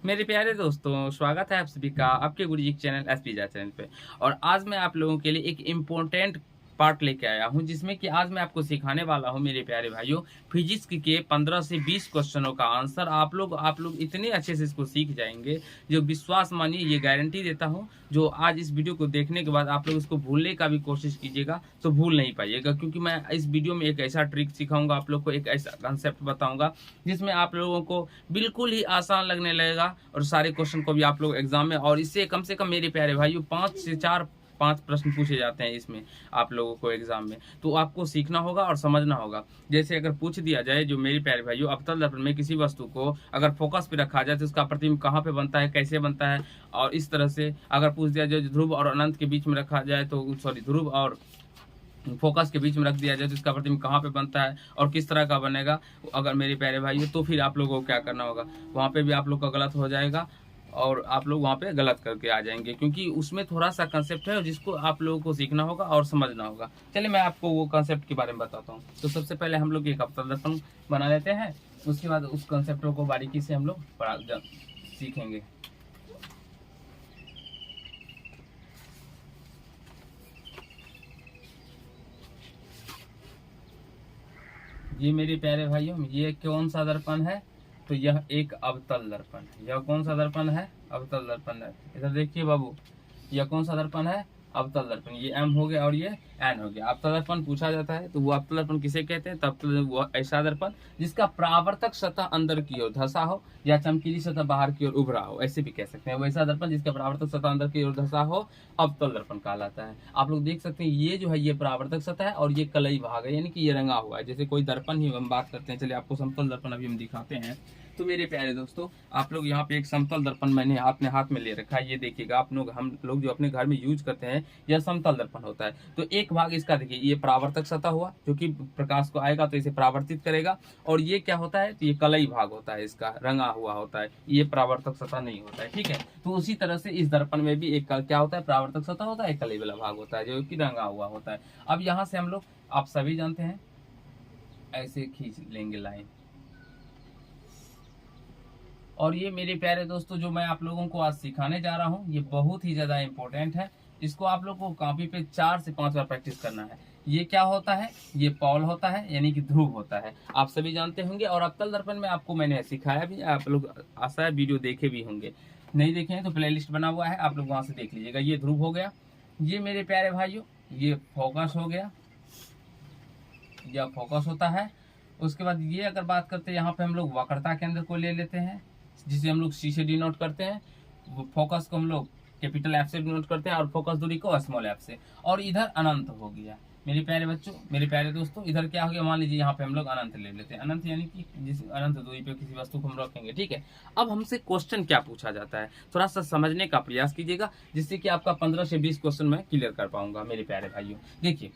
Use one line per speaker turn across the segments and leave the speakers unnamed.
मेरे प्यारे दोस्तों, स्वागत है आप सभी का आपके गुरुजी के चैनल एसपीजा चैनल पे। और आज मैं आप लोगों के लिए एक इम्पोर्टेंट पार्ट लेके आया हूं, जिसमें कि आज मैं आपको सिखाने वाला हूं मेरे प्यारे भाइयों, फिजिक्स के 15 से 20 क्वेश्चनों का आंसर। आप लोग इतने अच्छे से इसको सीख जाएंगे, जो विश्वास मानिए, ये गारंटी देता हूं। जो आज इस वीडियो को देखने के बाद आप लोग इसको भूलने का भी कोशिश कीजिएगा तो भूल नहीं पाइएगा, क्योंकि मैं इस वीडियो में एक ऐसा ट्रिक सिखाऊंगा आप लोग को, एक ऐसा कंसेप्ट बताऊंगा जिसमें आप लोगों को बिल्कुल ही आसान लगने लगेगा। और सारे क्वेश्चन को भी आप लोग एग्जाम में, और इससे कम से कम मेरे प्यारे भाइयों 5 प्रश्न पूछे जाते हैं इसमें आप लोगों को एग्जाम में। तो आपको सीखना होगा और समझना होगा। जैसे अगर पूछ दिया जाए, जो मेरे प्यारे भाइयों, अवतल दर्पण में किसी वस्तु को अगर फोकस पे रखा जाए तो उसका प्रतिबिंब कहाँ पे बनता है, कैसे बनता है। और इस तरह से अगर पूछ दिया जाए ध्रुव और अनंत के बीच में रखा जाए, तो सॉरी, ध्रुव और फोकस के बीच में रख दिया जाए तो इसका प्रतिबिंब कहाँ पे बनता है और किस तरह का बनेगा, अगर मेरे प्यारे भाइयों, तो फिर आप लोगों को क्या करना होगा। वहाँ पे भी आप लोग का गलत हो जाएगा और आप लोग वहाँ पे गलत करके आ जाएंगे, क्योंकि उसमें थोड़ा सा कंसेप्ट है जिसको आप लोगों को सीखना होगा और समझना होगा। चलिए मैं आपको वो कंसेप्ट के बारे में बताता हूँ। तो सबसे पहले हम लोग एक अवतल दर्पण बना लेते हैं, उसके बाद उस कंसेप्ट को बारीकी से हम लोग सीखेंगे। ये मेरे प्यारे भाइयों, ये कौन सा दर्पण है, तो यह एक अवतल दर्पण है। यह कौन सा दर्पण है, अवतल दर्पण है। इधर देखिए बाबू, यह कौन सा दर्पण है, अवतल दर्पण। ये एम हो गया और ये एन हो गया। अवतल दर्पण पूछा जाता है तो वो अवतल दर्पण किसे कहते हैं, तब वो ऐसा दर्पण जिसका परावर्तक सतह अंदर की ओर धंसा हो या चमकीली सतह बाहर की ओर उभरा हो, ऐसे भी कह सकते हैं। वैसा दर्पण जिसका परावर्तक सतह अंदर की ओर धंसा हो, अवतल दर्पण कहलाता है। आप लोग देख सकते हैं, ये जो है ये परावर्तक सतह है और ये कलई भाग है, यानी कि ये रंगा हुआ है। जैसे कोई दर्पण ही हम बात करते हैं, चलिए आपको समतल दर्पण अभी हम दिखाते हैं। तो मेरे प्यारे दोस्तों, आप लोग यहाँ पे एक समतल दर्पण मैंने अपने हाथ में ले रखा है। ये देखिएगा, हम लोग जो अपने घर में यूज करते हैं, यह समतल दर्पण होता है। तो एक भाग इसका देखिए, ये परावर्तक सतह हुआ, जो कि प्रकाश को आएगा तो इसे परावर्तित करेगा। और ये क्या होता है, तो ये कलई भाग होता है, इसका रंगा हुआ होता है, ये परावर्तक सतह नहीं होता है। ठीक है, तो उसी तरह से इस दर्पण में भी एक क्या होता है, परावर्तक सतह होता है, एक कलई वाला भाग होता है जो कि रंगा हुआ होता है। अब यहाँ से हम लोग, आप सभी जानते हैं, ऐसे खींच लेंगे लाइन। और ये मेरे प्यारे दोस्तों, जो मैं आप लोगों को आज सिखाने जा रहा हूँ, ये बहुत ही ज्यादा इंपॉर्टेंट है। इसको आप लोग को कॉपी पे 4 से 5 बार प्रैक्टिस करना है। ये क्या होता है, ये पॉल होता है, यानी कि ध्रुव होता है, आप सभी जानते होंगे। और अवतल दर्पण में आपको मैंने सिखाया भी, आप लोग आशा है वीडियो देखे भी होंगे। नहीं देखे हैं तो प्लेलिस्ट बना हुआ है, आप लोग वहां से देख लीजिएगा। ये ध्रुव हो गया। ये मेरे प्यारे भाइयों, ये फोकस हो गया, यह फोकस होता है। उसके बाद ये अगर बात करते हैं, यहाँ पे हम लोग वक्रता केंद्र को ले लेते हैं, जिसे हम लोग सी से डिनोट करते हैं। फोकस को हम लोग कैपिटल एफ से डिनोट करते हैं और फोकस दूरी को स्मॉल एफ से। और इधर अनंत हो गया मेरे प्यारे बच्चों, मेरे प्यारे दोस्तों। इधर क्या हो गया, मान लीजिए यहाँ पे हम लोग अनंत ले लेते हैं। अनंत यानी कि जिस अनंत दूरी पे किसी वस्तु को हम रखेंगे। ठीक है, अब हमसे क्वेश्चन क्या पूछा जाता है, थोड़ा सा समझने का प्रयास कीजिएगा, जिससे कि आपका 15 से 20 क्वेश्चन मैं क्लियर कर पाऊंगा मेरे प्यारे भाइयों। देखिए,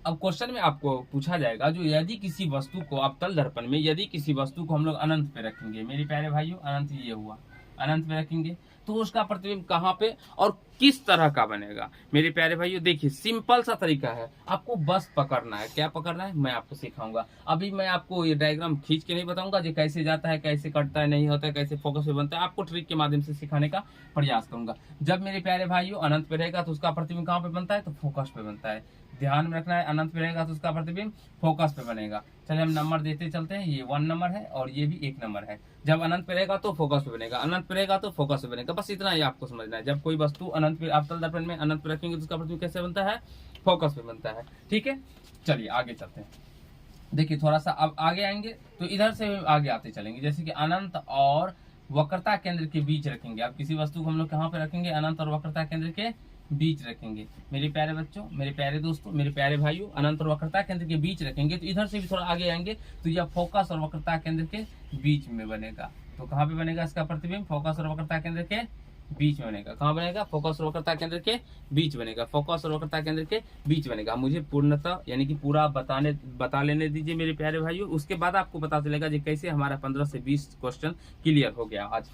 अब क्वेश्चन में आपको पूछा जाएगा, जो यदि किसी वस्तु को अवतल दर्पण में, यदि किसी वस्तु को हम लोग अनंत पे रखेंगे, मेरे प्यारे भाइयों, अनंत ये हुआ, अनंत पे रखेंगे तो उसका प्रतिबिंब कहाँ पे और किस तरह का बनेगा। मेरे प्यारे भाइयों देखिए, सिंपल सा तरीका है, आपको बस पकड़ना है। क्या पकड़ना है, मैं आपको सिखाऊंगा। अभी मैं आपको ये डायग्राम खींच के नहीं बताऊंगा, जो कैसे जाता है, कैसे कटता है, नहीं होता है, कैसे फोकस पे बनता है, आपको ट्रिक के माध्यम से सिखाने का प्रयास करूंगा। जब मेरे प्यारे भाइयों अनंत पे रहेगा तो उसका प्रतिबिंब कहाँ पे बनता है, तो फोकस पे बनता है। ध्यान में रखना है, अनंत पे रहेगा तो उसका प्रतिबिंब फोकस पे बनेगा। चलिए हम नंबर देते चलते हैं। ये 1 नंबर है और ये भी 1 नंबर है। जब अनंत पे रहेगा तो फोकस पे बनेगा, अनंत पे रहेगा तो फोकस पे बनेगा। बस इतना ही आपको समझना है। जब कोई वस्तु अनंत पे, अवतल दर्पण में अनंत पे रखेंगे तो उसका प्रतिबिंब कैसे बनता है, फोकस पे बनता है। ठीक है, चलिए आगे चलते हैं। देखिए थोड़ा सा अब आगे आएंगे तो इधर से आगे आते चलेंगे। जैसे कि अनंत और वक्रता केंद्र के बीच रखेंगे। अब किसी वस्तु को हम लोग कहाँ पे रखेंगे, अनंत और वक्रता केंद्र के बीच रखेंगे। मेरे प्यारे बच्चों, मेरे प्यारे दोस्तों, मेरे प्यारे भाइयों, अनंत और वक्रता केंद्र के बीच रखेंगे तो इधर से भी थोड़ा आगे आएंगे तो यह फोकस और वक्रता केंद्र के बीच में बनेगा। तो कहाँ पे बनेगा इसका प्रतिबिंब, फोकस और वक्रता केंद्र के बीच में बनेगा। कहाँ बनेगा, फोकस और वक्रता केंद्र के बीच बनेगा, फोकस और वक्रता केंद्र के बीच बनेगा। मुझे पूर्णतः यानी कि पूरा बता लेने दीजिए मेरे प्यारे भाइयों, उसके बाद आपको पता चलेगा कि कैसे हमारा 15 से 20 क्वेश्चन क्लियर हो गया आज।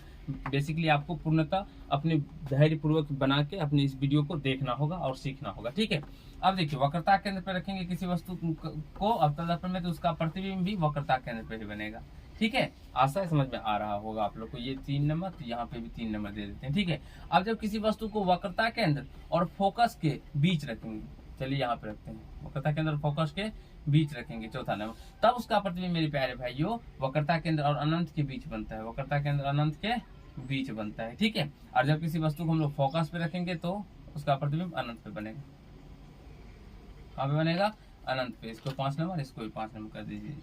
बेसिकली आपको पूर्णतः अपने धैर्य पूर्वक बना के अपने इस वीडियो को देखना होगा और सीखना होगा। ठीक है, अब देखिए, वक्रता केंद्र पर रखेंगे किसी वस्तु को अवतल दर्पण में तो उसका प्रतिबिंब भी वक्रता केंद्र पर ही बनेगा। ठीक है, आशा है समझ में आ रहा होगा आप लोग को। ये 3 नंबर, तो यहाँ पे भी 3 नंबर दे देते हैं। ठीक है, अब जब किसी वस्तु को वक्रता केंद्र और फोकस के बीच रखेंगे, चलिए यहाँ पे रखते हैं, वक्रता केंद्र और फोकस के बीच रखेंगे, चौथा नंबर, तब उसका प्रतिबिंब मेरे प्यारे भाइयों वक्रता केंद्र और अनंत के बीच बनता है, वक्रता केंद्र अनंत के बीच बनता है। ठीक है, और जब किसी वस्तु को हम लोग फोकस पे रखेंगे तो उसका प्रतिबिंब अनंत पे बनेगा। कहाँ पे बनेगा? अनंत पे। इसको 5 नंबर, इसको भी 5 नंबर कर दीजिए।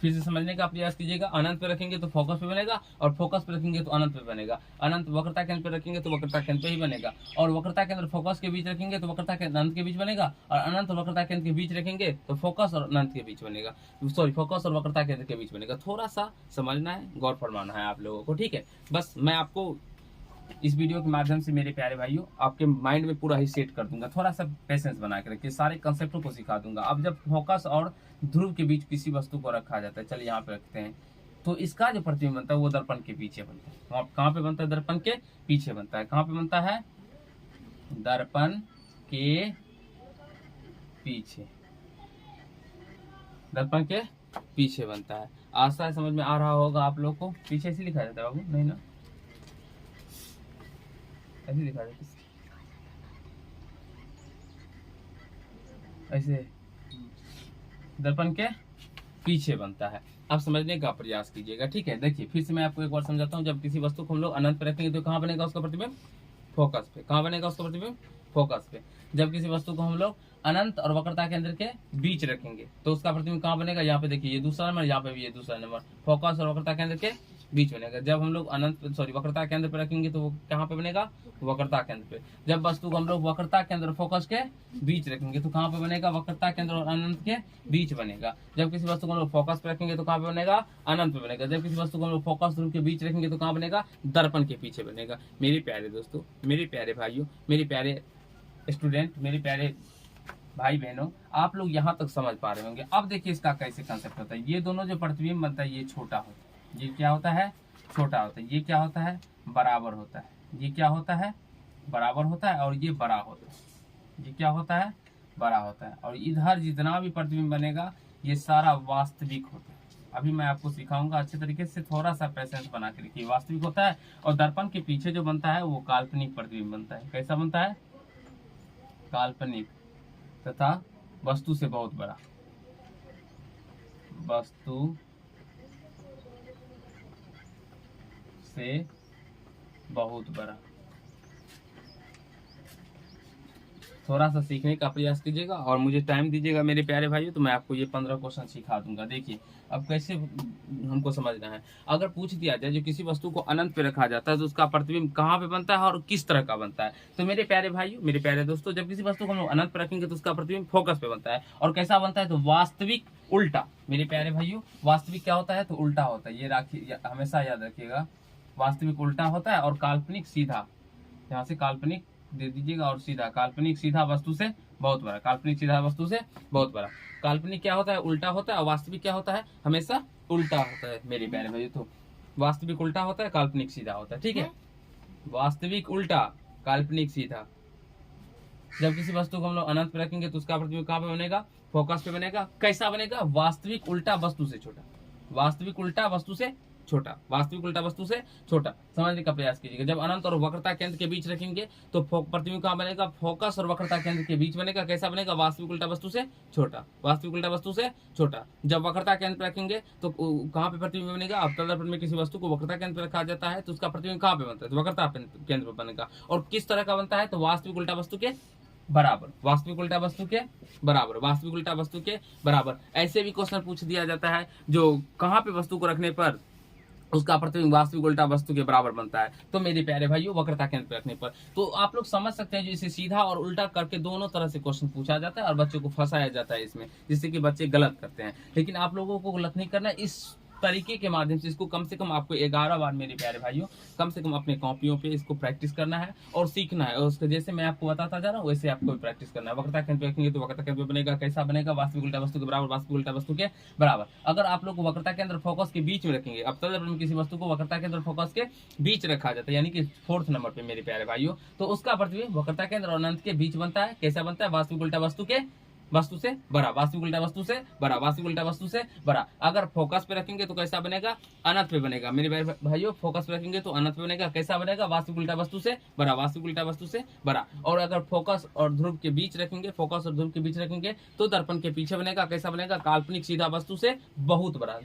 फिर से समझने का प्रयास कीजिएगा। अनंत पे रखेंगे तो फोकस पे बनेगा, और फोकस पे रखेंगे तो अनंत पे बनेगा। अनंत वक्रता केंद्र पे रखेंगे तो वक्रता केंद्र पे ही बनेगा, और वक्रता केंद्र फोकस के बीच रखेंगे तो वक्रता केंद्र अनंत के बीच बनेगा, और अनंत वक्रता केंद्र के बीच रखेंगे तो फोकस और अनंत के बीच बनेगा, सॉरी फोकस और वक्रता केंद्र के बीच बनेगा। थोड़ा सा समझना है, गौर फरमाना है आप लोगों को। ठीक है, बस मैं आपको इस वीडियो के माध्यम से मेरे प्यारे भाइयों आपके माइंड में पूरा ही सेट कर दूंगा। थोड़ा सा पेशेंस बना के रखिए, सारे कंसेप्टों को सिखा दूंगा। अब जब फोकस और ध्रुव के बीच किसी वस्तु को रखा जाता है, चलिए यहाँ पे रखते हैं, तो इसका जो प्रतिबिंब बनता है वो दर्पण के पीछे बनता है। वहां कहाँ पे बनता है? दर्पण के पीछे बनता है। कहाँ पे बनता है? दर्पण के पीछे, दर्पण के पीछे बनता है। आशा है समझ में आ रहा होगा आप लोग को। पीछे से लिखा जाता है बाबू, नहीं ना? ऐसे दिखा देते, ऐसे दर्पण के पीछे बनता है। आप समझने का प्रयास कीजिएगा। ठीक है, देखिए फिर से मैं आपको एक बार समझाता हूँ। जब किसी वस्तु को हम लोग अनंत पे रखेंगे तो कहाँ बनेगा उसका प्रतिबिंब? फोकस पे। कहाँ बनेगा उसका प्रतिबिंब? फोकस पे। जब किसी वस्तु को हम लोग अनंत और वक्रता केंद्र के बीच रखेंगे तो उसका प्रतिबिंब कहाँ बनेगा? यहाँ पे देखिए, ये दूसरा नंबर, यहाँ पे भी ये दूसरा नंबर, फोकस और वक्रता केंद्र के बीच बनेगा। जब हम लोग वक्रता केंद्र पे रखेंगे तो वो कहाँ पे बनेगा? वक्रता केंद्र पे। जब वस्तु को हम लोग वक्रता केंद्र फोकस के बीच रखेंगे तो कहाँ पे बनेगा? वक्रता केंद्र और अनंत के बीच बनेगा। जब किसी वस्तु को हम लोग फोकस पे रखेंगे तो कहाँ पे बनेगा? अनंत पे बनेगा। जब किसी वस्तु को हम लोग फोकस ध्रुव के बीच रखेंगे तो कहाँ बनेगा? दर्पण के पीछे बनेगा। मेरे प्यारे दोस्तों, मेरे प्यारे भाइयों, मेरे प्यारे स्टूडेंट, मेरे प्यारे भाई बहनों, आप लोग यहाँ तक समझ पा रहे होंगे। अब देखिए इसका कैसे कंसेप्ट होता है। ये दोनों जो प्रतिबिंब बनता है ये छोटा होता है, ये क्या होता है? छोटा होता है। ये क्या होता है? बराबर होता है। ये क्या होता है? बराबर होता है। और ये बड़ा होता है। ये क्या होता है? बड़ा होता है। और इधर जितना भी प्रतिबिंब बनेगा ये सारा वास्तविक होता है। अभी मैं आपको सिखाऊंगा अच्छे तरीके से, थोड़ा सा पैसेंस बना के रखिए। वास्तविक होता है, और दर्पण के पीछे जो बनता है वो काल्पनिक प्रतिबिंब बनता है। कैसा बनता है? काल्पनिक, तथा वस्तु से बहुत बड़ा, वस्तु से बहुत बड़ा। थोड़ा सा सीखने का प्रयास कीजिएगा और मुझे टाइम दीजिएगा मेरे प्यारे भाइयों, तो मैं आपको ये 15 क्वेश्चन सिखा दूंगा। देखिए अब कैसे हमको समझना है। अगर पूछ दिया जाए जो किसी वस्तु को अनंत पे रखा जाता है तो उसका प्रतिबिंब कहाँ पे बनता है और किस तरह का बनता है, तो मेरे प्यारे भाइयों, मेरे प्यारे दोस्तों, जब किसी वस्तु को हम लोग अनंत पे रखेंगे तो उसका प्रतिबिंब फोकस पे बनता है। और कैसा बनता है? तो वास्तविक उल्टा। मेरे प्यारे भाइयों, वास्तविक क्या होता है? तो उल्टा होता है। ये राखिए, हमेशा याद रखिएगा, वास्तविक उल्टा होता है, और काल्पनिक सीधा। यहाँ से काल्पनिक दे दीजिएगा, और सीधा, काल्पनिक सीधा वस्तु से बहुत बड़ा, काल्पनिक सीधा वस्तु से बहुत बड़ा। काल्पनिक क्या होता है? उल्टा होता है। और वास्तविक क्या होता है? हमेशा उल्टा होता है मेरे प्यारे भाई। तो वास्तविक उल्टा होता है, काल्पनिक सीधा होता है। ठीक है, वास्तविक उल्टा, काल्पनिक सीधा। जब किसी वस्तु को हम लोग अनंत पे रखेंगे तो उसका प्रतिबिंब कहाँ पे बनेगा? फोकस पे बनेगा। कैसा बनेगा? वास्तविक उल्टा वस्तु से छोटा, वास्तविक उल्टा वस्तु से छोटा, वास्तविक उल्टा वस्तु से छोटा। समझने का प्रयास कीजिएगा। जब अनंत और वक्रता केंद्र के बीच रखेंगे तो प्रतिबिंब कहाँ बनेगा? फोकस और वक्रता केंद्र के बीच बनेगा। कैसा बनेगा? वास्तविक उल्टा वस्तु से छोटा, वास्तविक उल्टा वस्तु से छोटा। जब वक्रता केंद्र पे रखेंगे तो कहाँ पे प्रतिबिंब बनेगा? अब दर्पण में किसी वस्तु को वक्रता केंद्र पे रखा जाता है तो उसका प्रतिबिंब कहाँ पे बनता है? तो वक्रता केंद्र पे बनेगा। और किस तरह का बनता है? तो वास्तविक उल्टा वस्तु के बराबर, वास्तविक उल्टा वस्तु के बराबर, वास्तविक उल्टा वस्तु के बराबर। ऐसे भी क्वेश्चन पूछ दिया जाता है जो कहाँ पे वस्तु को रखने पर उसका प्रतिबिंब वास्तविक उल्टा वस्तु के बराबर बनता है। तो मेरे प्यारे भाइयों, वक्रता केंद्र पे रखने पर तो आप लोग समझ सकते हैं जो इसे सीधा और उल्टा करके दोनों तरह से क्वेश्चन पूछा जाता है और बच्चों को फंसाया जाता है इसमें, जिससे कि बच्चे गलत करते हैं। लेकिन आप लोगों को गलत नहीं करना, इस तरीके के माध्यम से इसको कम से कम आपको 11 बार मेरे प्यारे भाइयों कम से कम अपने कॉपियों पे इसको प्रैक्टिस करना है और सीखना है। और उसके जैसे मैं आपको बताता जा रहा हूँ वैसे आपको भी प्रैक्टिस करना है। वक्रता केंद्र पे रखेंगे तो वक्रता केंद्र पे बनेगा। कैसा बनेगा? वास्तविक उल्टा वस्तु के बराबर, वास्तविक उल्टा वस्तु के बराबर। अगर आप लोग को वक्रता केंद्र फोकस के बीच में रखेंगे, अब तदर्पण किसी वस्तु को वक्रता केंद्र फोकस के बीच रखा जाता है, यानी कि 4th नंबर पे मेरे प्यारे भाइयों, तो उसका प्रतिबिंब वक्रता केंद्र और अनंत के बीच बनता है। कैसा बनता है? वास्तविक उल्टा वस्तु के वस्तु से बड़ा, वास्तविक उल्टा वस्तु से बड़ा, वास्तविक उल्टा वस्तु से बड़ा। अगर फोकस पे रखेंगे तो कैसा बनेगा, अनंत पे बनेगा। मेरे भाइयों फोकस पे रखेंगे तो अनंत पे बनेगा। कैसा बनेगा, वास्तविक उल्टा वस्तु से बड़ा, वास्तविक उल्टा वस्तु से बड़ा। और अगर फोकस और ध्रुव के बीच रखेंगे, फोकस और ध्रुव के बीच रखेंगे तो दर्पण के पीछे बनेगा। कैसा बनेगा, काल्पनिक सीधा वस्तु से बहुत बड़ा,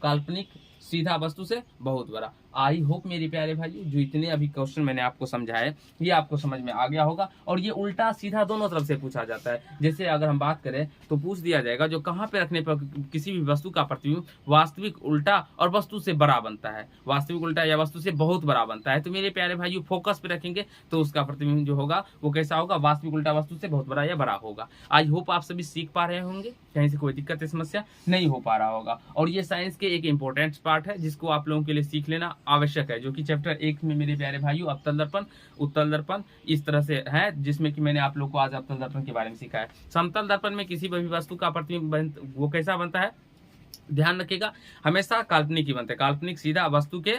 काल्पनिक सीधा वस्तु से बहुत बड़ा। आई होप मेरे प्यारे भाई जो इतने अभी क्वेश्चन मैंने आपको समझाए ये आपको समझ में आ गया होगा। और ये उल्टा सीधा दोनों तरफ से पूछा जाता है। जैसे अगर हम बात करें तो पूछ दिया जाएगा जो कहाँ पे रखने पर किसी भी वस्तु का प्रतिबिंब वास्तविक उल्टा और वस्तु से बड़ा बनता है, वास्तविक उल्टा या वस्तु से बहुत बड़ा बनता है। तो मेरे प्यारे भाइयों फोकस पे रखेंगे तो उसका प्रतिबिंब जो होगा वो कैसा होगा, वास्तविक उल्टा वस्तु से बहुत बड़ा या बड़ा होगा। आई होप आप सभी सीख पा रहे होंगे, कहीं से कोई दिक्कत समस्या नहीं हो पा रहा होगा। और ये साइंस के एक इंपॉर्टेंट पार्ट है जिसको आप लोगों के लिए सीख लेना आवश्यक है, जो कि चैप्टर 1 में मेरे प्यारे भाइयों अवतल दर्पण, उत्तल दर्पण इस तरह से है, जिसमें कि मैंने आप लोग को आज अवतल दर्पण के बारे में सिखाया। समतल दर्पण में किसी भी वस्तु का प्रतिबिंब वो कैसा बनता है, ध्यान रखिएगा हमेशा काल्पनिक ही बनता है, काल्पनिक सीधा वस्तु के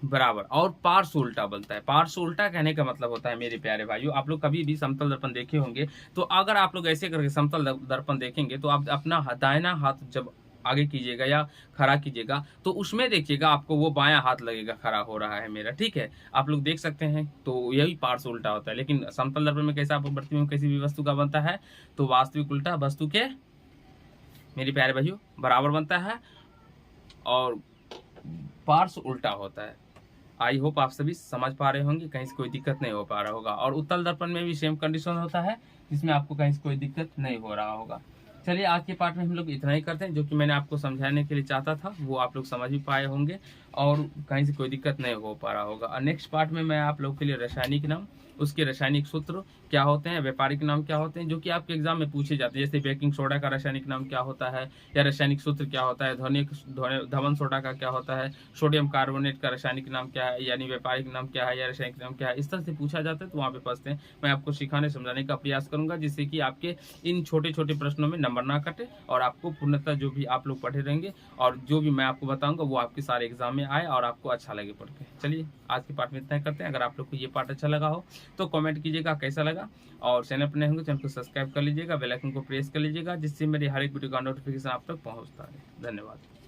बराबर। और पार्श्व उल्टा बनता है। पार्श्व उल्टा कहने का मतलब होता है मेरे प्यारे भाइयों, आप लोग कभी भी समतल दर्पण देखे होंगे तो अगर आप लोग ऐसे करके समतल दर्पण देखेंगे तो आप अपना दाहिना हाथ जब आगे कीजिएगा या खड़ा कीजिएगा तो उसमें देखिएगा आपको वो बायां हाथ लगेगा, खड़ा हो रहा है मेरा, ठीक है, आप लोग देख सकते हैं। तो यही पार्श्व उल्टा होता है। लेकिन समतल दर्पण में कैसा प्रतिबिंब किसी भी वस्तु का बनता है तो वास्तविक उल्टा वस्तु के मेरे प्यारे भाइयों बराबर बनता है और पार्श्व उल्टा होता है। आई होप आप सभी समझ पा रहे होंगे, कहीं से कोई दिक्कत नहीं हो पा रहा होगा। और उत्तल दर्पण में भी सेम कंडीशन होता है जिसमें आपको कहीं से कोई दिक्कत नहीं हो रहा होगा। चलिए आज के पार्ट में हम लोग इतना ही करते हैं, जो कि मैंने आपको समझाने के लिए चाहता था वो आप लोग समझ भी पाए होंगे और कहीं से कोई दिक्कत नहीं हो पा रहा होगा। और नेक्स्ट पार्ट में मैं आप लोग के लिए रासायनिक नाम, उसके रासायनिक सूत्र क्या होते हैं, व्यापारिक नाम क्या होते हैं, जो कि आपके एग्जाम में पूछे जाते हैं। जैसे बेकिंग सोडा का रासायनिक नाम क्या होता है या रासायनिक सूत्र क्या होता है, धवन सोडा का क्या होता है, सोडियम कार्बोनेट का रासायनिक नाम क्या है, यानी व्यापारिक नाम क्या है या रासायनिक नाम क्या है, इस तरह से पूछा जाता है। तो वहाँ पे फंसते हैं। मैं आपको सिखाने समझाने का प्रयास करूंगा जिससे कि आपके इन छोटे छोटे प्रश्नों में नंबर ना कटे और आपको पूर्णतः जो भी आप लोग पढ़े रहेंगे और जो भी मैं आपको बताऊंगा वो आपके सारे एग्जाम में आए और आपको अच्छा लगे पढ़ के। चलिए आज के पार्ट में इतना ही करते हैं। अगर आप लोग को ये पार्ट अच्छा लगा हो तो कमेंट कीजिएगा कैसा लगा, और चैनल पर नए होंगे चैनल को सब्सक्राइब कर लीजिएगा, बेल आइकन को प्रेस कर लीजिएगा जिससे मेरी हर एक वीडियो का नोटिफिकेशन आप तक पहुंचता है। धन्यवाद।